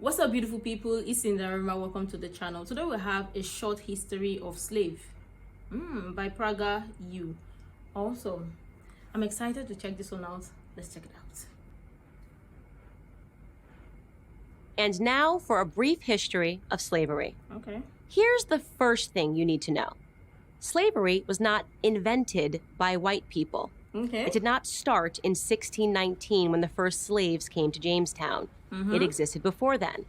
What's up, beautiful people? It's Sindafam. Welcome to the channel. Today we have a short history of slave by Praga U. Also, I'm excited to check this one out. Let's check it out. And now for a brief history of slavery. Okay. Here's the first thing you need to know. Slavery was not invented by white people. Okay. It did not start in 1619 when the first slaves came to Jamestown. It existed before then.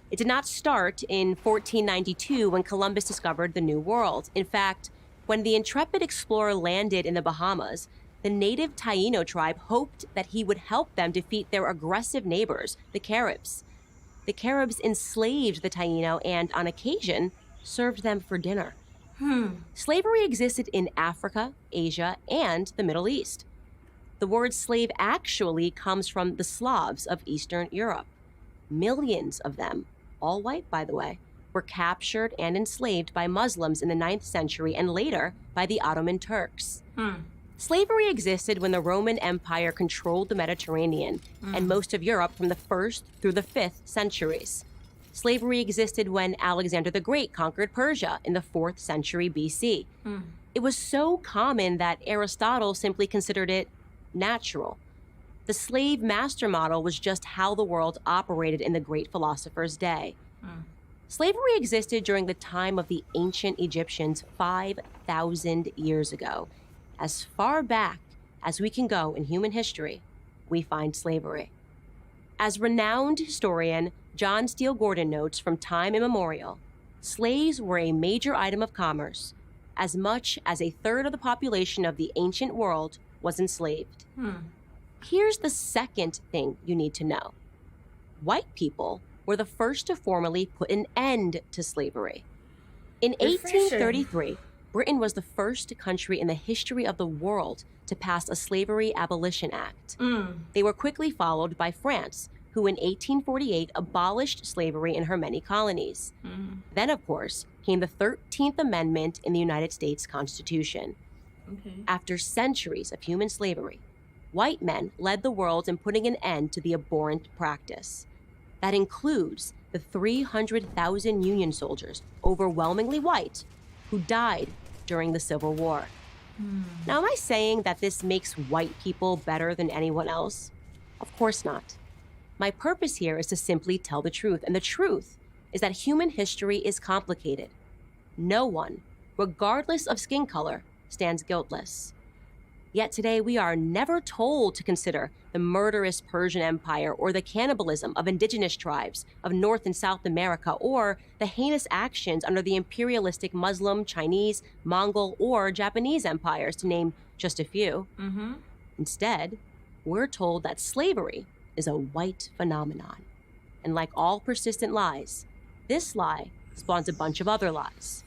It did not start in 1492 when Columbus discovered the New World. In fact, when the intrepid explorer landed in the Bahamas, the native Taino tribe hoped that he would help them defeat their aggressive neighbors, the Caribs. The Caribs enslaved the Taino and, on occasion, served them for dinner. Slavery existed in Africa, Asia, and the Middle East. The word slave actually comes from the Slavs of Eastern Europe. Millions of them, all white by the way, were captured and enslaved by Muslims in the 9th century and later by the Ottoman Turks. Slavery existed when the Roman Empire controlled the Mediterranean and most of Europe from the 1st through the 5th centuries. Slavery existed when Alexander the Great conquered Persia in the 4th century BC. It was so common that Aristotle simply considered it natural. The slave-master model was just how the world operated in the great philosopher's day. Slavery existed during the time of the ancient Egyptians 5,000 years ago. As far back as we can go in human history, we find slavery. As renowned historian John Steele Gordon notes from time immemorial, slaves were a major item of commerce. As much as a third of the population of the ancient world was enslaved. Here's the second thing you need to know. White people were the first to formally put an end to slavery. In 1833, Britain was the first country in the history of the world to pass a Slavery Abolition Act. They were quickly followed by France, who in 1848 abolished slavery in her many colonies. Then, of course, came the 13th Amendment in the United States Constitution. After centuries of human slavery, white men led the world in putting an end to the abhorrent practice. That includes the 300,000 Union soldiers, overwhelmingly white, who died during the Civil War. Now, am I saying that this makes white people better than anyone else? Of course not. My purpose here is to simply tell the truth, and the truth is that human history is complicated. No one, regardless of skin color, stands guiltless. Yet today we are never told to consider the murderous Persian Empire or the cannibalism of indigenous tribes of North and South America or the heinous actions under the imperialistic Muslim, Chinese, Mongol, or Japanese empires, to name just a few. Instead, we're told that slavery is a white phenomenon. And like all persistent lies, this lie spawns a bunch of other lies.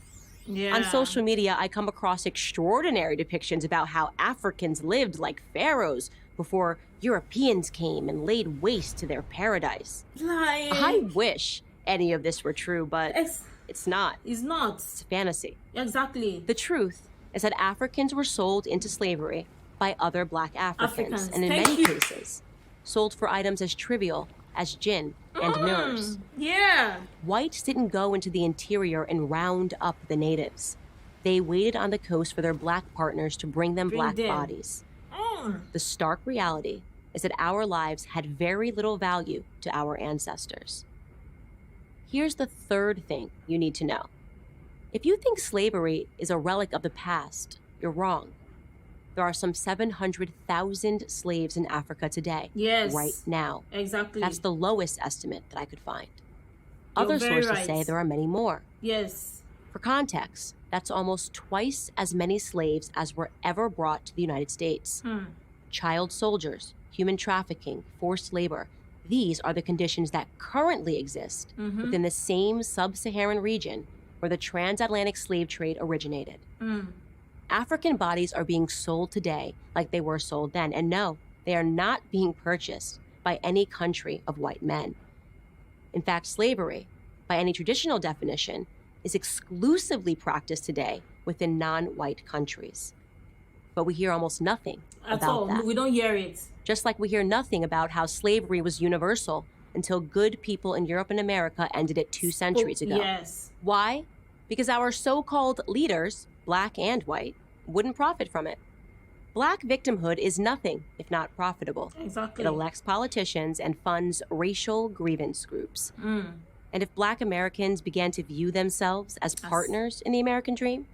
On social media, I come across extraordinary depictions about how Africans lived like pharaohs before Europeans came and laid waste to their paradise. I wish any of this were true, but it's not. It's not. It's fantasy. Exactly. The truth is that Africans were sold into slavery by other black Africans. And in many cases, sold for items as trivial as gin and mirrors. Whites didn't go into the interior and round up the natives. They waited on the coast for their black partners to bring them black bodies. The stark reality is that our lives had very little value to our ancestors. Here's the third thing you need to know. If you think slavery is a relic of the past, you're wrong. There are some 700,000 slaves in Africa today. Right now. Exactly. That's the lowest estimate that I could find. Other sources say there are many more. For context, that's almost twice as many slaves as were ever brought to the United States. Child soldiers, human trafficking, forced labor. These are the conditions that currently exist within the same sub-Saharan region where the transatlantic slave trade originated. African bodies are being sold today like they were sold then. And no, they are not being purchased by any country of white men. In fact, slavery, by any traditional definition, is exclusively practiced today within non-white countries. But we hear almost nothing about that. We don't hear it. Just like we hear nothing about how slavery was universal until good people in Europe and America ended it 2 centuries ago. Yes. Why? Because our so-called leaders, black and white, wouldn't profit from it. Black victimhood is nothing if not profitable. Exactly. It elects politicians and funds racial grievance groups. And if black Americans began to view themselves as partners in the American dream,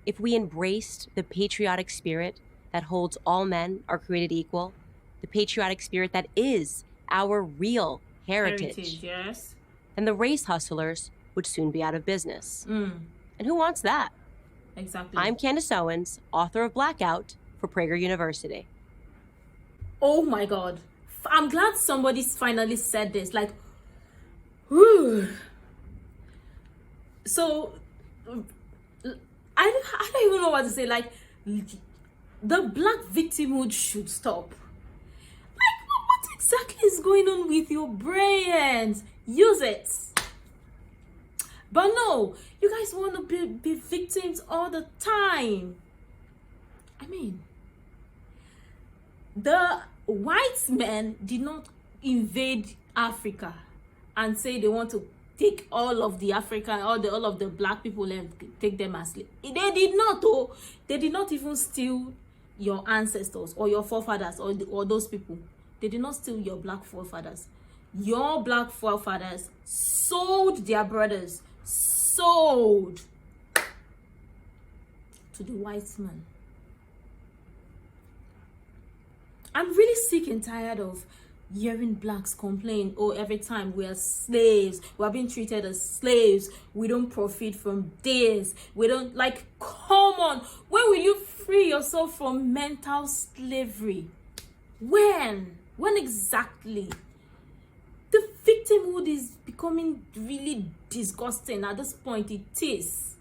if we embraced the patriotic spirit that holds all men are created equal, the patriotic spirit that is our real heritage, yes, then the race hustlers would soon be out of business. And who wants that? Exactly. I'm Candace Owens, author of Blackout for Prager University. Oh my God. I'm glad somebody finally said this. Like, whew. So, I don't even know what to say. Like, the black victimhood should stop. Like, what exactly is going on with your brains? Use it. But no, you guys want to be victims all the time. I mean, the white men did not invade Africa and say they want to take all of the African, all of the black people and take them as slaves. They did not, though. They did not even steal your ancestors or your forefathers or those people. They did not steal your black forefathers. Your black forefathers sold their brothers, sold to the white man. I'm really sick and tired of hearing blacks complain, oh, every time we are slaves, we are being treated as slaves, we don't profit from this, we don't, like, come on, when will you free yourself from mental slavery? When exactly? The victimhood is becoming really disgusting. At this point, it is.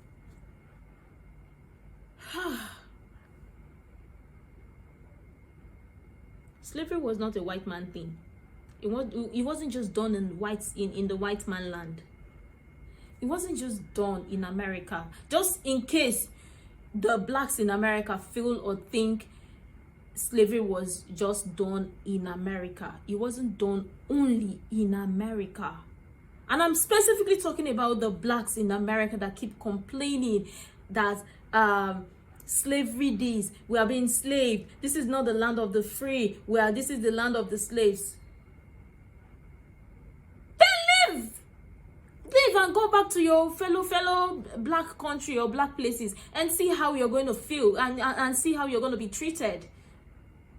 Slavery was not a white man thing. It wasn't just done in the white man land. It wasn't just done in America. Just in case the blacks in America feel or think slavery was just done in America. It wasn't done only in America. And I'm specifically talking about the blacks in America that keep complaining that slavery days, we are being enslaved, this is not the land of the free, this is the land of the slaves. Then live and go back to your fellow black country or black places and see how you're going to feel and see how you're going to be treated.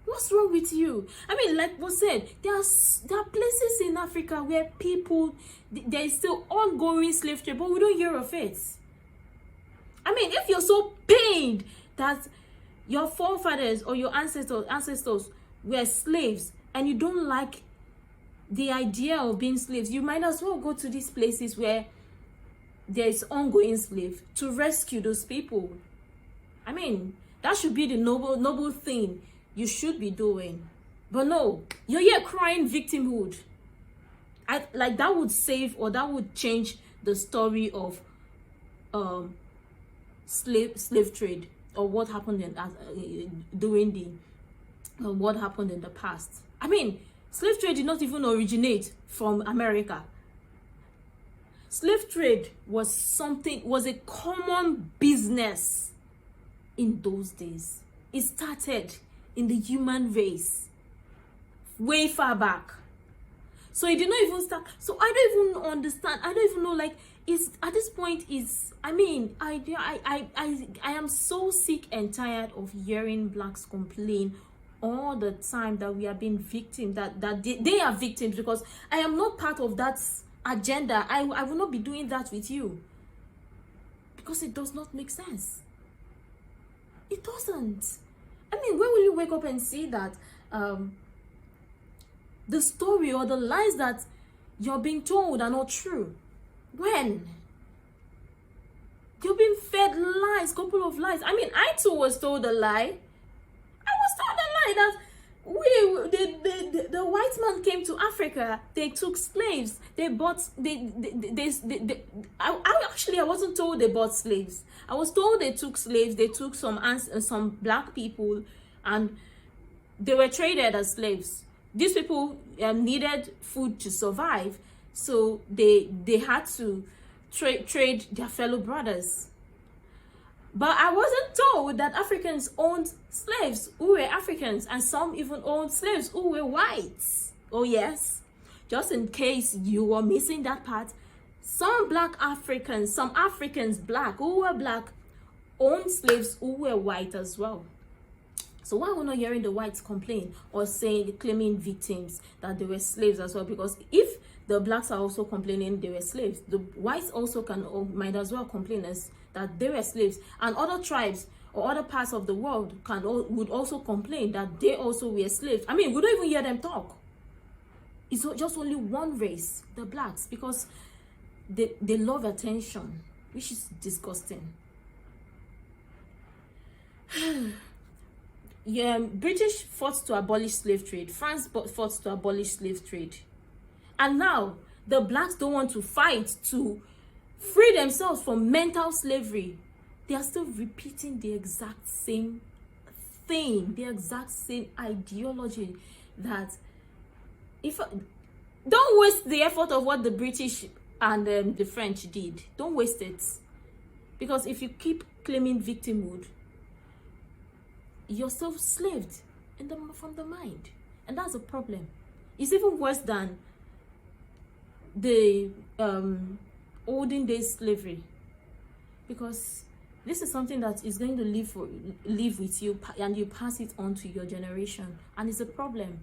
What's wrong with you? I mean, like was said, there are places in Africa where people, there is still ongoing slave trade, but we don't hear of it. I mean, if you're so pained that your forefathers or your ancestors were slaves and you don't like the idea of being slaves, you might as well go to these places where there is ongoing slave to rescue those people. I mean, that should be the noble thing you should be doing. But no, you're here crying victimhood. Like that would save or that would change the story of slave trade or what happened what happened in the past. I mean, slave trade did not even originate from America. Slave trade was a common business in those days. It started in the human race way far back. So it did not even start. So I don't even understand. I don't even know, like, is at this point is, I mean, I am so sick and tired of hearing blacks complain all the time that we are being victims, that they are victims, because I am not part of that agenda. I will not be doing that with you, because it does not make sense. It doesn't. I mean, when will you wake up and see that the story or the lies that you're being told are not true? When? You've been fed lies, couple of lies. I mean, I too was told a lie. I was told a lie that the white man came to Africa, they took slaves, they bought, I wasn't told they bought slaves. I was told they took slaves, they took some black people and they were traded as slaves. these people needed food to survive, so they had to trade their fellow brothers. But I wasn't told that Africans owned slaves who were Africans, and some even owned slaves who were whites. Oh yes, just in case you were missing that part, some black Africans, some Africans black who were black, owned slaves who were white as well. So why we're not hearing the whites complain or saying, claiming victims that they were slaves as well? Because if the blacks are also complaining they were slaves, the whites also might as well complain as that they were slaves, and other tribes or other parts of the world would also complain that they also were slaves. I mean, we don't even hear them talk. It's just only one race, the blacks, because they love attention, which is disgusting. Yeah, British fought to abolish slave trade. France fought to abolish slave trade. And now the blacks don't want to fight to free themselves from mental slavery. They are still repeating the exact same thing, the exact same ideology. That don't waste the effort of what the British and the French did. Don't waste it, because if you keep claiming victimhood, you're still slaved from the mind, and that's a problem. It's even worse than the olden days slavery, because this is something that is going to live with you, and you pass it on to your generation, and it's a problem.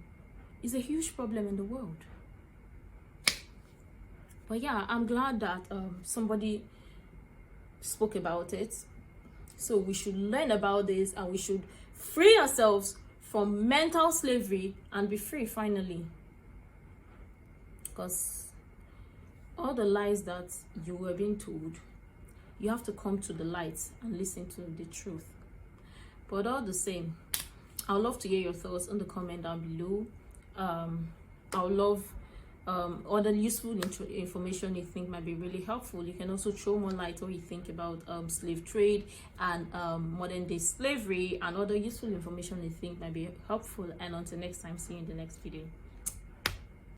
It's a huge problem in the world. But yeah, I'm glad that somebody spoke about it. So we should learn about this, and we should free ourselves from mental slavery and be free finally. Because all the lies that you were being told, you have to come to the light and listen to the truth. But all the same, I would love to hear your thoughts in the comment down below. I would love other useful information you think might be really helpful. You can also throw more light on what you think about slave trade and modern day slavery, and other useful information you think might be helpful. And until next time, see you in the next video.